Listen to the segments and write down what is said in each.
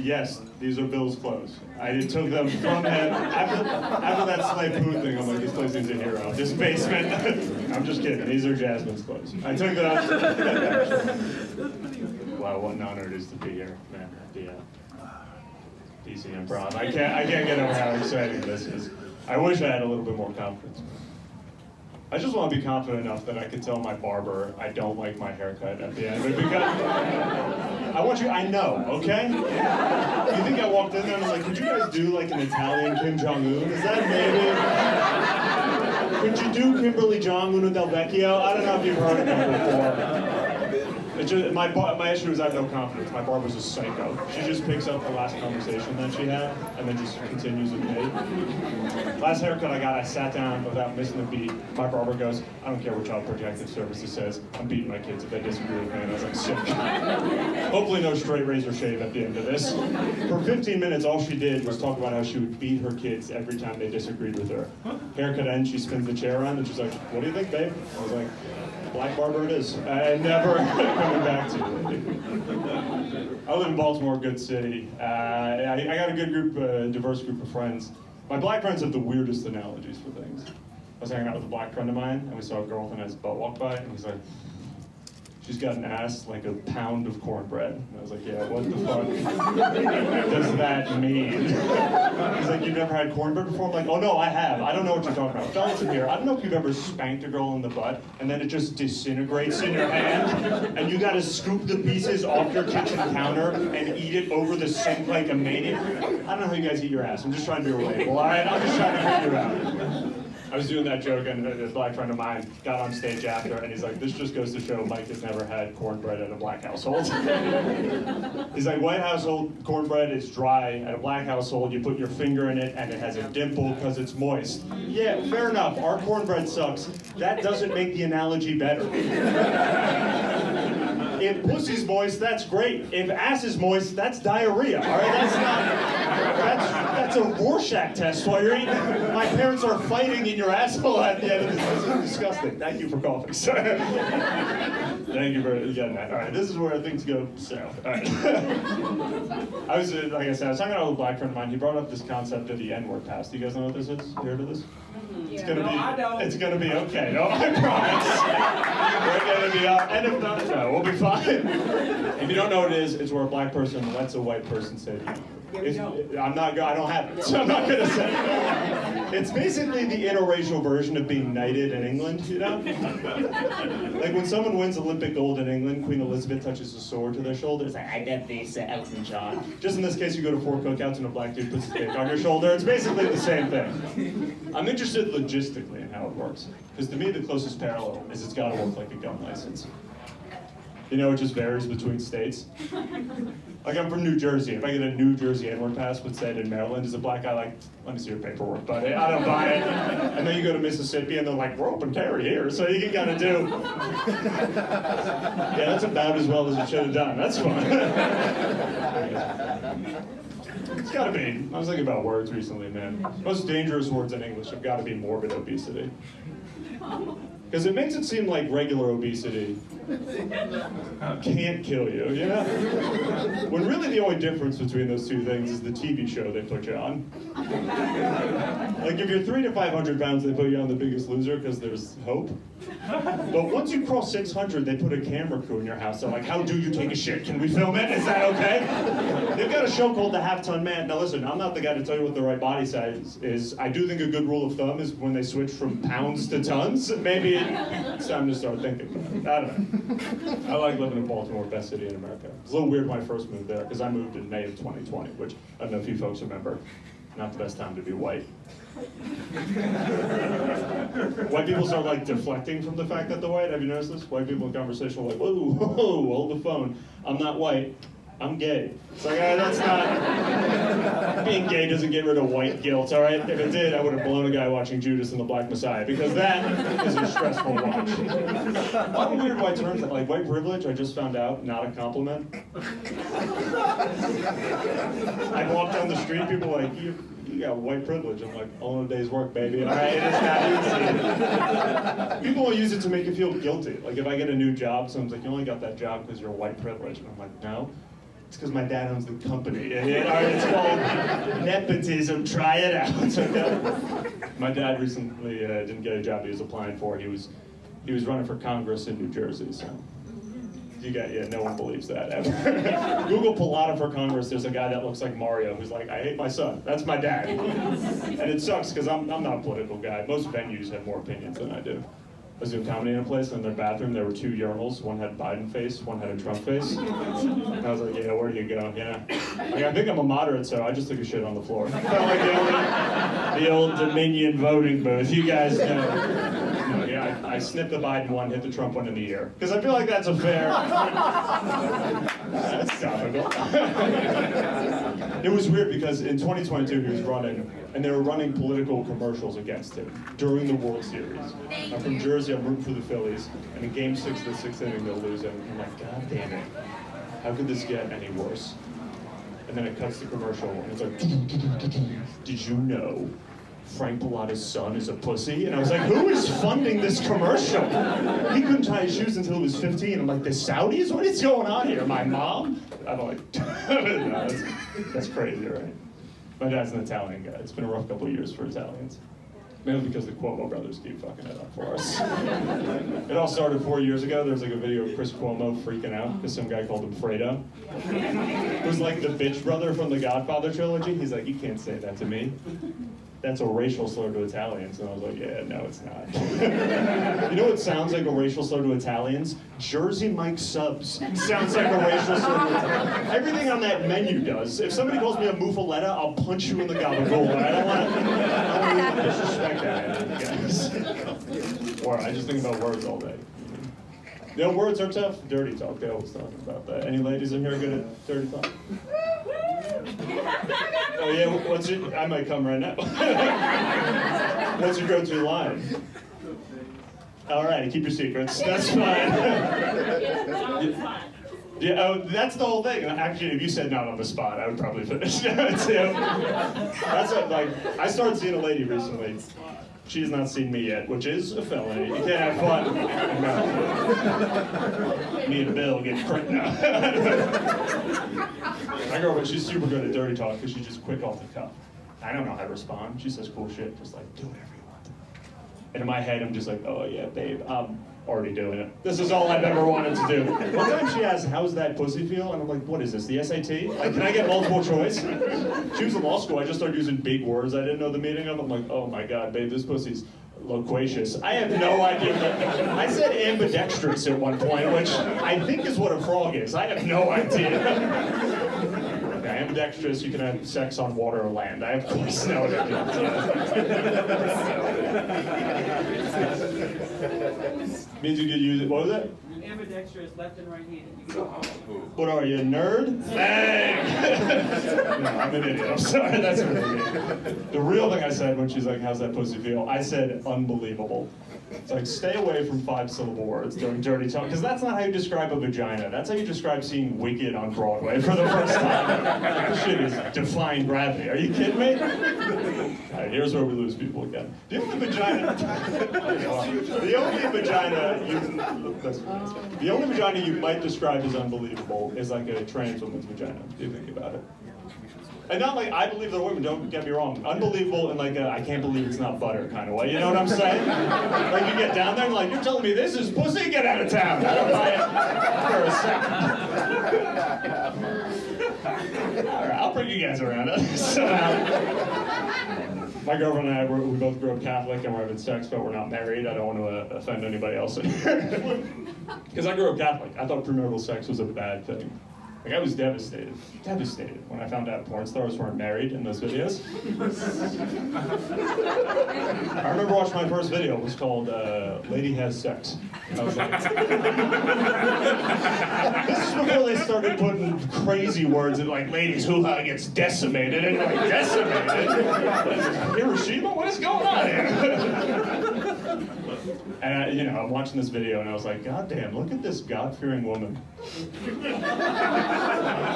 yes, these are Bill's clothes. I took them from him. After that Slay Poo thing, I'm like, this place needs a hero. This basement. I'm just kidding. These are Jasmine's clothes. I took them. Wow, what an honor it is to be here, man. The DC Improv. I can't get over how exciting this is. I wish I had a little bit more confidence. I just want to be confident enough that I could tell my barber I don't like my haircut at the end. But because I know, okay? You think I walked in there and I'm like, could you guys do like an Italian Kim Jong-un? Is that maybe? Could you do Kimberly Jong-un Del Vecchio? I don't know if you've heard of them before. It's just, my issue is I have no confidence. My barber's a psycho. She just picks up the last conversation that she had and then just continues with me. Last haircut I got, I sat down without missing a beat. My barber goes, I don't care what Child Protective Services says, I'm beating my kids if they disagree with me. And I was like, sick. Hopefully no straight razor shave at the end of this. For 15 minutes, all she did was talk about how she would beat her kids every time they disagreed with her. Haircut ends, she spins the chair around and she's like, what do you think, babe? I was like, black barber it is. And never coming back to it. I live in Baltimore, good city. I got a good group, diverse group of friends. My black friends have the weirdest analogies for things. I was hanging out with a black friend of mine, and we saw a girl with a nice butt walk by, and he's like, she's got an ass like a pound of cornbread. And I was like, yeah, what the fuck does that mean? He's like, you've never had cornbread before? I'm like, oh no, I have. I don't know what you're talking about. Fellas in here, I don't know if you've ever spanked a girl in the butt, and then it just disintegrates in your hand, and you gotta scoop the pieces off your kitchen counter and eat it over the sink like a maniac. I don't know how you guys eat your ass. I'm just trying to be relatable, all right? I'm just trying to figure it out. I was doing that joke, and a black friend of mine got on stage after, and he's like, this just goes to show Mike has never had cornbread at a black household. He's like, white household cornbread is dry. At a black household, you put your finger in it, and it has a dimple because it's moist. Yeah, fair enough. Our cornbread sucks. That doesn't make the analogy better. If pussy's moist, that's great. If ass is moist, that's diarrhea. All right, that's a Rorschach test while you're eating. My parents are fighting in your asshole at the end of this. This is disgusting. Thank you for coughing. Thank you for getting that. All right, this is where things go south. All right. I was, like I said, I was hanging out with a black friend of mine. He brought up this concept of the N-word pass. Do you guys know what this is? You heard of this? It's gonna It's gonna be okay. No, I promise. We're gonna be up, and if not, no, we'll be fine. If you don't know what it is, it's where a black person lets a white person say it. I don't have it, so I'm not gonna say it. It's basically the interracial version of being knighted in England, you know? Like when someone wins Olympic gold in England, Queen Elizabeth touches a sword to their shoulder. It's like, I bet they say Elton John. Just in this case, you go to 4 cookouts and a black dude puts his dick on your shoulder. It's basically the same thing. I'm interested logistically in how it works. Because to me, the closest parallel is it's gotta work like a gun license. You know, it just varies between states. Like, I'm from New Jersey. If I get a New Jersey N-word pass, but said in Maryland, is a black guy like, let me see your paperwork, buddy. I don't buy it. And then you go to Mississippi, and they're like, we're open carry here, so you can kind of do. Yeah, that's about as well as it should have done. That's fine. It's gotta be. I was thinking about words recently, man. Most dangerous words in English have got to be morbid obesity. Because it makes it seem like regular obesity can't kill you, you know? When really the only difference between those two things is the TV show they put you on. Like if you're 300 to 500 pounds, they put you on The Biggest Loser because there's hope. But once you cross 600, they put a camera crew in your house. They're like, how do you take a shit? Can we film it? Is that okay? They've got a show called The Half-Ton Man. Now listen, I'm not the guy to tell you what the right body size is. I do think a good rule of thumb is when they switch from pounds to tons, maybe it's time to start thinking about it. I don't know. I like living in Baltimore, best city in America. It's a little weird when I first moved there, because I moved in May of 2020, which I don't know if you folks remember. Not the best time to be white. White people start like deflecting from the fact that they're white. Have you noticed this? White people in conversation are like, whoa, whoa, hold the phone. I'm not white. I'm gay. It's like, that's not... Being gay doesn't get rid of white guilt, all right? If it did, I would have blown a guy watching Judas and the Black Messiah, because that is a stressful watch. All the weird white terms, like white privilege, I just found out, not a compliment. I walk down the street, people are like, you got white privilege. I'm like, all in a day's work, baby. All right, it's not easy. People will use it to make you feel guilty. Like if I get a new job, someone's like, you only got that job because you're white privilege. And I'm like, no. It's because my dad owns the company. It's called nepotism. Try it out. My dad recently didn't get a job he was applying for. He was running for Congress in New Jersey. So no one believes that ever. Google Pallotta for Congress. There's a guy that looks like Mario who's like, I hate my son. That's my dad. And it sucks because I'm not a political guy. Most venues have more opinions than I do. I was doing comedy in a place, and in their bathroom there were 2 urinals. One had Biden face, one had a Trump face. And I was like, yeah, where do you go? Yeah. Like, I think I'm a moderate, so I just took a shit on the floor. I felt like the old Dominion voting booth. You guys know. I snipped the Biden one, hit the Trump one in the ear. Because I feel like that's a fair... That's topical. It was weird because in 2022 he was running, and they were running political commercials against him during the World Series. I'm from Jersey, I'm rooting for the Phillies, and in Game 6 of the 6th inning they'll lose it. I'm like, God damn it, how could this get any worse? And then it cuts the commercial, and it's like, did you know Frank Pallotta's son is a pussy? And I was like, who is funding this commercial? He couldn't tie his shoes until he was 15. I'm like, the Saudis? What is going on here? My mom? I'm like, no, that's crazy, right? My dad's an Italian guy. It's been a rough couple of years for Italians. Mainly because the Cuomo brothers keep fucking it up for us. It all started 4 years ago. There's like a video of Chris Cuomo freaking out because some guy called him Fredo. Who's like the bitch brother from the Godfather trilogy. He's like, you can't say that to me. That's a racial slur to Italians. And I was like, yeah, no, it's not. You know what sounds like a racial slur to Italians? Jersey Mike subs sounds like a racial slur to Italians. Everything on that menu does. If somebody calls me a muffaletta, I'll punch you in the gabagool. I don't want to disrespect that, guys. Or I just think about words all day. You know, words are tough. Dirty talk, they always talk about that. Any ladies in here good at dirty talk? Oh yeah, I might come right now. What's your go-to line? All right, keep your secrets. That's fine. Yeah, oh, that's the whole thing. Actually, if you said not on the spot, I would probably finish too. That's what, like, I started seeing a lady recently. She has not seen me yet, which is a felony. You can't have fun. Me and Bill get cranked now. My girlfriend, she's super good at dirty talk because she's just quick off the cuff. I don't know how to respond. She says cool shit, just like, do whatever you want. And in my head, I'm just like, oh yeah, babe, I'm already doing it. This is all I've ever wanted to do. One time she asked, how's that pussy feel? And I'm like, what is this, the SAT? Like, can I get multiple choice? She was in law school, I just started using big words I didn't know the meaning of. I'm like, oh my God, babe, this pussy's loquacious. I have no idea. I said ambidextrous at one point, which I think is what a frog is. I have no idea. Okay, ambidextrous, you can have sex on water or land. I have course no idea. Means you could use it. What was that? Ambidextrous, left and right handed. You can go home. What are you, a nerd? Bang! No, I'm an idiot. I'm sorry. That's what I mean. The real thing I said when she's like, how's that pussy feel? I said, unbelievable. It's like, stay away from 5-syllable words during dirty talk, because that's not how you describe a vagina. That's how you describe seeing Wicked on Broadway for the first time. This shit is defying gravity. Are you kidding me? All right, here's where we lose people again. The only vagina you might describe as unbelievable is like a trans woman's vagina, if you think about it. And not like, I believe they're women, don't get me wrong. Unbelievable in like a, I can't believe it's not butter kind of way, you know what I'm saying? Like you get down there and like, you're telling me this is pussy? Get out of town. I don't buy it for a second. All right, I'll bring you guys around somehow. My girlfriend and I, we both grew up Catholic and we're having sex, but we're not married. I don't want to offend anybody else. Because I grew up Catholic. I thought premarital sex was a bad thing. Like, I was devastated when I found out porn stars weren't married in those videos. I remember watching my first video. It was called Lady Has Sex. I was like, this is before they started putting crazy words in, like, ladies hoo-ha gets decimated, and like, decimated? Hiroshima? What is going on here? And I'm watching this video and I was like, God damn, look at this God-fearing woman.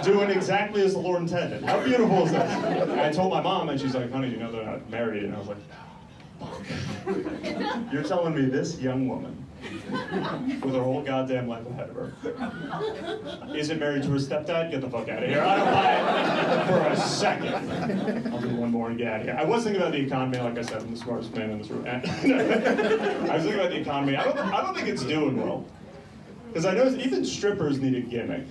Doing exactly as the Lord intended. How beautiful is that? And I told my mom and she's like, honey, you know they're not married. And I was like, fuck. You're telling me this young woman, with her whole goddamn life ahead of her, isn't married to her stepdad? Get the fuck out of here. I don't buy it for a second. I'll do one more and get out of here. I was thinking about the economy, like I said, I'm the smartest man in this room. I was thinking about the economy. I don't think it's doing well. Because I noticed even strippers need a gimmick.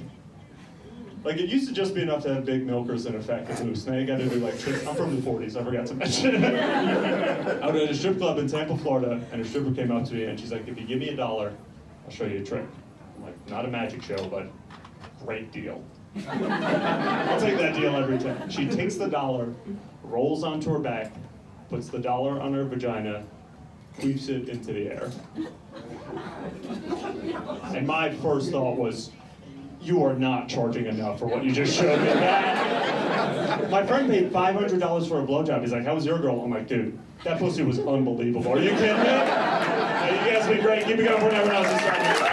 Like, it used to just be enough to have big milkers and a fat caboose. Now you gotta do like tricks. I'm from the 40s, I forgot to mention it. I was at a strip club in Tampa, Florida, and a stripper came up to me and she's like, if you give me $1, I'll show you a trick. I'm like, not a magic show, but great deal. I'll take that deal every time. She takes the $1, rolls onto her back, puts the $1 on her vagina, queefs it into the air. And my first thought was, you are not charging enough for what you just showed me. My friend paid $500 for a blowjob. He's like, how was your girl? I'm like, dude, that pussy was unbelievable. Are you kidding me? You guys have been great. Keep it going for everyone else.